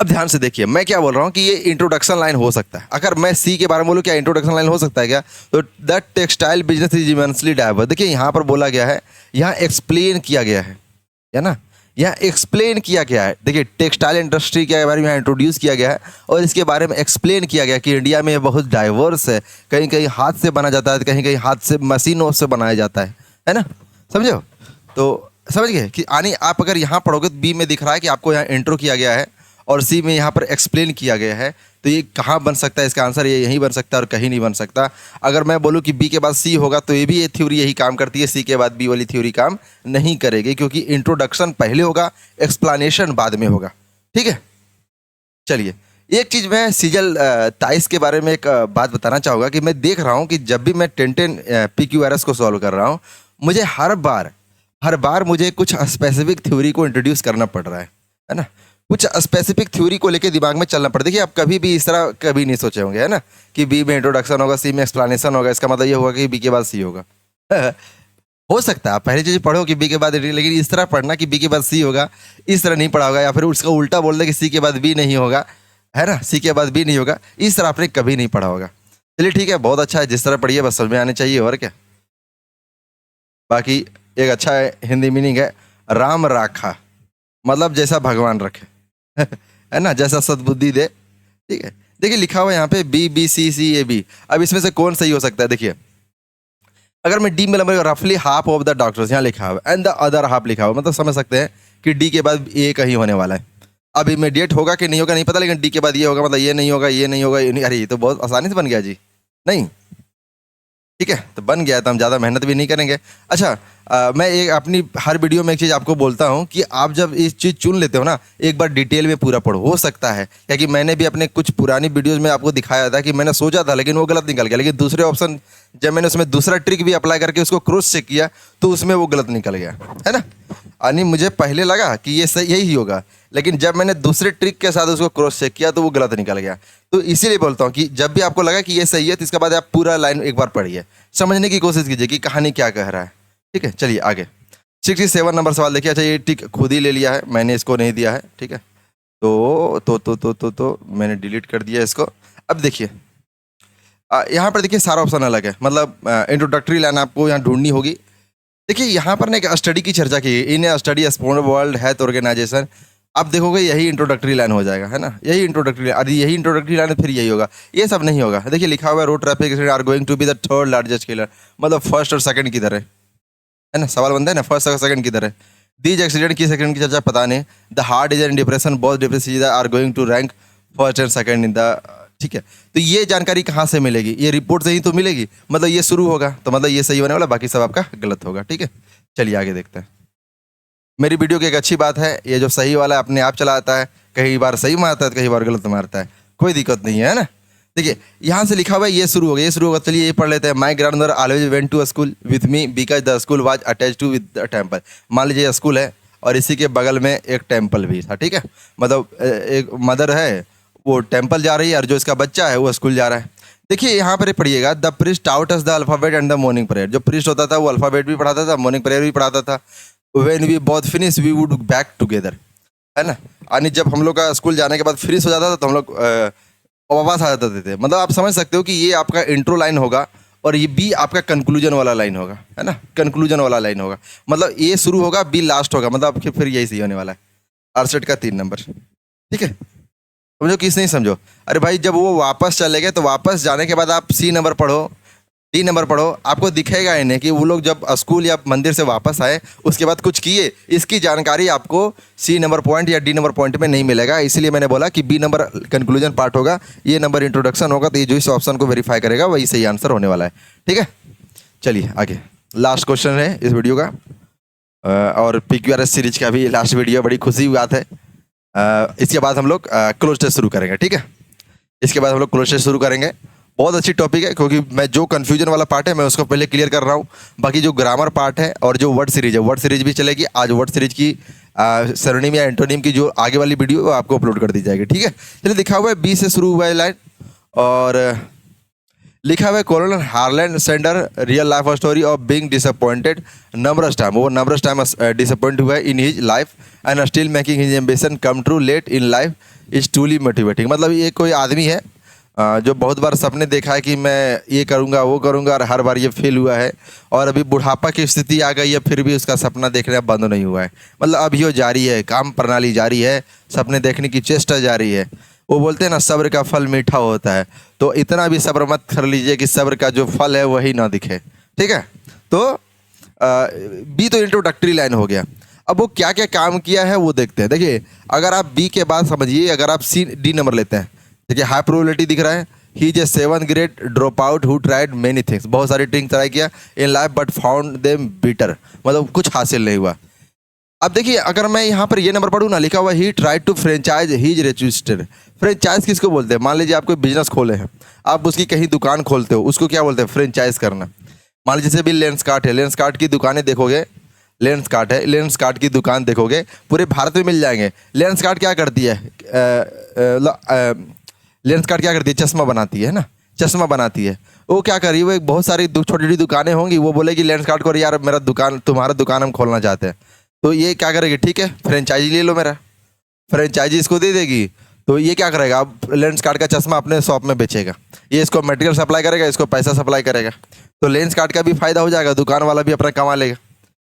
Speaker 1: अब ध्यान से देखिए मैं क्या बोल रहा हूँ कि ये इंट्रोडक्शन लाइन हो सकता है। अगर मैं सी के बारे में बोलूँ क्या इंट्रोडक्शन लाइन हो सकता है क्या, तो the textile business is immensely diverse. देखिए यहाँ पर बोला गया है, यहाँ एक्सप्लेन किया गया है ना, यहाँ एक्सप्लेन किया गया है। देखिए टेक्सटाइल इंडस्ट्री के बारे में यहाँ इंट्रोड्यूस किया गया है और इसके बारे में एक्सप्लेन किया गया कि इंडिया में बहुत डाइवर्स है, कहीं कहीं हाथ से बना जाता है, कहीं कहीं हाथ से मशीनों से बनाया जाता है ना, समझो। तो समझ गए कि यानी आप अगर यहाँ पढ़ोगे तो बी में दिख रहा है कि आपको यहाँ इंट्रो किया गया है और सी में यहाँ पर एक्सप्लेन किया गया है। तो ये कहाँ बन सकता है, इसका आंसर ये यहीं बन सकता है और कहीं नहीं बन सकता। अगर मैं बोलूँ कि बी के बाद सी होगा तो ये थ्योरी यही काम करती है, सी के बाद बी वाली थ्योरी काम नहीं करेगी, क्योंकि इंट्रोडक्शन पहले होगा, एक्सप्लेनेशन बाद में होगा। ठीक है, चलिए एक चीज़ मैं सीजल टाइस के बारे में एक बात बताना चाहूँगा कि मैं देख रहा हूँ कि जब भी मैं 10 PQRS को सॉल्व कर रहा हूँ, मुझे हर बार मुझे कुछ स्पेसिफिक थ्योरी को इंट्रोड्यूस करना पड़ रहा है ना। कुछ स्पेसिफिक थ्योरी को लेके दिमाग में चलना पड़ता है। देखिए आप कभी भी इस तरह कभी नहीं सोचे होंगे, है ना, कि बी में इंट्रोडक्शन होगा, सी में एक्सप्लेनेशन होगा, इसका मतलब ये होगा कि बी के बाद सी होगा। हो सकता है आप पहली चीज़ पढ़ो कि बी के बाद, लेकिन इस तरह पढ़ना कि बी के बाद सी होगा, इस तरह नहीं पढ़ा होगा। या फिर उसका उल्टा बोल दे कि सी के बाद बी नहीं होगा, है ना, सी के बाद बी नहीं होगा, इस तरह आपने कभी नहीं पढ़ा होगा। चलिए ठीक है, बहुत अच्छा है, जिस तरह पढ़िए बस समझ में आने चाहिए, और क्या। बाकी एक अच्छा है हिंदी मीनिंग है राम राखा, मतलब जैसा भगवान रखे है ना, जैसा सद्बुद्धि दे। ठीक है, देखिए लिखा हुआ है यहाँ पे BBCCAB। अब इसमें से कौन सही हो सकता है, देखिए अगर मैं डी में नंबर रफली हाफ ऑफ द डॉक्टर्स यहाँ लिखा हुआ है एंड द अदर हाफ लिखा हुआ, मतलब समझ सकते हैं कि डी के बाद ए कहीं होने वाला है। अब इमीडिएट होगा कि नहीं होगा नहीं पता, लेकिन डी के बाद ये होगा, मतलब ये नहीं होगा, ये नहीं होगा, ये नहीं। अरे ये तो बहुत आसानी से बन गया जी, नहीं ठीक है, तो बन गया तो हम ज़्यादा मेहनत भी नहीं करेंगे। अच्छा मैं एक अपनी हर वीडियो में एक चीज़ आपको बोलता हूँ कि आप जब इस चीज़ चुन लेते हो ना, एक बार डिटेल में पूरा पढ़ो। हो सकता है क्योंकि मैंने भी अपने कुछ पुरानी वीडियोस में आपको दिखाया था कि मैंने सोचा था लेकिन वो गलत निकल गया, लेकिन दूसरे ऑप्शन जब मैंने उसमें दूसरा ट्रिक भी अप्लाई करके उसको क्रॉस चेक किया तो उसमें वो गलत निकल गया, है ना। यानी मुझे पहले लगा कि ये सही यही होगा, लेकिन जब मैंने दूसरे ट्रिक के साथ उसको क्रॉस चेक किया तो वो गलत निकल गया। तो इसीलिए बोलता हूँ कि जब भी आपको लगा कि ये सही है तो इसके बाद आप पूरा लाइन एक बार पढ़िए, समझने की कोशिश कीजिए कि कहानी क्या कह रहा है। ठीक है, चलिए आगे 67 नंबर सवाल देखिए। अच्छा ये टिक खुद ही ले लिया है, मैंने इसको नहीं दिया है। ठीक है, तो मैंने डिलीट कर दिया इसको। अब देखिए यहाँ पर देखिए सारा ऑप्शन अलग है, मतलब इंट्रोडक्टरी लाइन आपको यहाँ ढूंढनी होगी। देखिए यहाँ पर ना एक स्टडी की चर्चा की, in study sponsored world health organisation. आप देखोगे यही इंट्रोडक्टरी लाइन हो जाएगा, है ना, यही इंट्रोडक्टरी लाइन। अरे यही इंट्रोडक्टरी लाइन फिर यही होगा, ये सब नहीं होगा। देखिए लिखा हुआ है road traffic accident are going to be the third largest killer, मतलब फर्स्ट और सेकंड किधर है ना, सवाल बनता है ना, फर्स्ट और सेकंड किधर है। दीज एक्सीडेंट की सेकंड की चर्चा पता नहीं। The heart disease and depression both depression are going to rank first and second in the. ठीक है, तो ये जानकारी कहाँ से मिलेगी, ये रिपोर्ट से ही तो मिलेगी, मतलब ये शुरू होगा तो मतलब ये सही होने वाला, बाकी सब आपका गलत होगा। ठीक है, चलिए आगे देखते हैं। मेरी वीडियो की एक अच्छी बात है, ये जो सही वाला है अपने आप चला आता है, कई बार सही मारता है कई बार गलत मारता है, कोई दिक्कत नहीं है ना। देखिए यहाँ से लिखा हुआ है ये शुरू होगा, चलिए ये पढ़ लेते हैं। My grandmother always went to school with me because the school was attach to with the temple. मान लीजिए स्कूल है और इसी के बगल में एक टेम्पल भी था। ठीक है, मतलब एक मदर है वो टेम्पल जा रही है और जो इसका बच्चा है वो स्कूल जा रहा है। देखिए यहाँ पर पढ़िएगा, the priest taut us the alphabet and the morning prayer. जो प्रिस्ट होता था वो अल्फाबेट भी पढ़ाता था, मॉर्निंग प्रेयर भी पढ़ाता था। When we both finish we would back together, है ना। यानी जब हम लोग का स्कूल जाने के बाद फिनिश हो जाता था तो हम लोग वापस आ जाते थे। मतलब आप समझ सकते हो कि ये आपका इंट्रो लाइन होगा और ये बी आपका कंक्लूजन वाला लाइन होगा, है ना, कंक्लूजन वाला लाइन होगा। मतलब ए शुरू होगा बी लास्ट होगा, मतलब फिर यही सही होने वाला है। आरसेट का 3 नंबर। ठीक है, समझो किस नहीं समझो। अरे भाई जब वो वापस चले गए तो वापस जाने के बाद आप सी नंबर पढ़ो, डी नंबर पढ़ो, आपको दिखेगा इन्हें कि वो लोग जब स्कूल या मंदिर से वापस आए उसके बाद कुछ किए, इसकी जानकारी आपको सी नंबर पॉइंट या डी नंबर पॉइंट में नहीं मिलेगा। इसलिए मैंने बोला कि बी नंबर कंक्लूजन पार्ट होगा, ये नंबर इंट्रोडक्शन होगा, तो ये जो इस ऑप्शन को वेरीफाई करेगा वही सही आंसर होने वाला है। ठीक है, चलिए आगे लास्ट क्वेश्चन है इस वीडियो का और PQRS सीरीज का भी लास्ट वीडियो। बड़ी खुशी की बात है इसके बाद हम लोग क्लोज टेस्ट शुरू करेंगे, ठीक है। इसके बाद हम लोग क्लोज टेस्ट शुरू करेंगे। बहुत अच्छी टॉपिक है, क्योंकि मैं जो कन्फ्यूजन वाला पार्ट है मैं उसको पहले क्लियर कर रहा हूँ। बाकी जो ग्रामर पार्ट है और जो वर्ड सीरीज है, वर्ड सीरीज भी चलेगी। आज वर्ड सीरीज की सिनोनिम या एंटोनिम की जो आगे वाली वीडियो वो आपको अपलोड कर दी जाएगी, ठीक है। चलिए, दिखा हुआ है बी से शुरू हुआ है लाइन और लिखा हुआ है Colonel Harland Sanders real life story of being disappointed numbers time. वो नंबरस टाइम डिसअपॉइंट हुआ है in his life and still making his ambition come true late in life is truly motivating. मतलब ये कोई आदमी है जो बहुत बार सपने देखा है कि मैं ये करूँगा वो करूँगा और हर बार ये फेल हुआ है, और अभी बुढ़ापा की स्थिति आ गई है फिर भी उसका सपना देखना बंद नहीं हुआ है। मतलब अभी वो जारी है, काम प्रणाली जारी है, सपने देखने की चेष्टा जारी है। वो बोलते हैं ना, सब्र का फल मीठा होता है। तो इतना भी सब्र मत कर लीजिए कि सब्र का जो फल है वही ना दिखे, ठीक है। तो बी तो इंट्रोडक्टरी लाइन हो गया। अब वो क्या क्या काम किया है वो देखते हैं। देखिए, अगर आप बी के बाद समझिए, अगर आप सी डी नंबर लेते हैं, देखिए हाई प्रोबेबिलिटी दिख रहा है। He is a 7th grade drop out who tried many things. बहुत सारी थिंग्स ट्राई किया in life but found them bitter. मतलब कुछ हासिल नहीं हुआ। अब देखिए, अगर मैं यहाँ पर ये नंबर पढ़ूँ ना, लिखा हुआ ही tried to franchise he's registered. Franchise किसको बोलते हैं? मान लीजिए आप कोई बिजनेस खोले हैं, आप उसकी कहीं दुकान खोलते हो, उसको क्या बोलते हैं? फ्रेंचाइज करना। मान लीजिए जैसे भी लेंस कार्ट है, लेंस कार्ट की दुकानें देखोगे, लेंस कार्ट है, लेंस कार्ट की दुकान देखोगे पूरे भारत में मिल जाएंगे। लेंस कार्ट क्या करती है? लेंस कार्ट क्या करती है? चश्मा बनाती है ना, चश्मा बनाती है। वो क्या करी, वो एक बहुत सारी छोटी छोटी दुकानें होंगी, वो बोलेगी लेंस कार्ट को, यार मेरा दुकान, तुम्हारा दुकान हम खोलना चाहते हैं। तो ये क्या करेगी? ठीक है, फ्रेंचाइजी ले लो मेरा। फ्रेंचाइजी इसको दे देगी, तो ये क्या करेगा? अब लेंस कार्ट का चश्मा अपने शॉप में बेचेगा, ये इसको मटेरियल सप्लाई करेगा, इसको पैसा सप्लाई करेगा। तो लेंस कार्ट का भी फायदा हो जाएगा, दुकान वाला भी अपना कमा लेगा,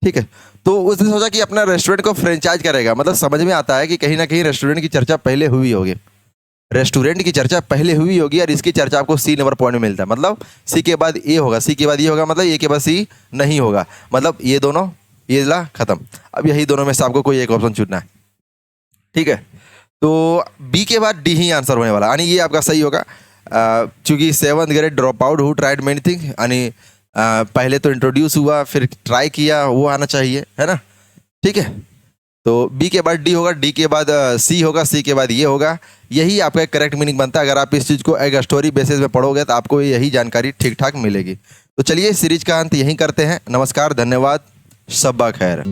Speaker 1: ठीक है। तो उसने सोचा कि अपना रेस्टोरेंट को फ्रेंचाइज करेगा। मतलब समझ में आता है कि कहीं ना कहीं रेस्टोरेंट की चर्चा पहले हुई होगी, रेस्टोरेंट की चर्चा पहले हुई होगी, और इसकी चर्चा आपको सी नंबर पॉइंट में मिलता है। मतलब सी के बाद ए होगा, सी के बाद ये होगा, मतलब ए के बाद सी नहीं होगा। मतलब ये दोनों, ये ला खत्म। अब यही दोनों में से आपको कोई एक ऑप्शन चुनना है, ठीक है। तो बी के बाद डी ही आंसर होने वाला, यानी ये आपका सही होगा। चूँकि 7th grade drop out who tried many thing, यानी पहले तो इंट्रोड्यूस हुआ फिर ट्राई किया, वो आना चाहिए, है ना, ठीक है। तो बी के बाद डी होगा, डी के बाद सी होगा, सी के बाद ये होगा। यही आपका एक करेक्ट मीनिंग बनता है। अगर आप इस चीज़ को एक स्टोरी बेसिस में पढ़ोगे तो आपको यही जानकारी ठीक ठाक मिलेगी। तो चलिए, सीरीज का अंत यहीं करते हैं। नमस्कार, धन्यवाद, शब्बा खैर।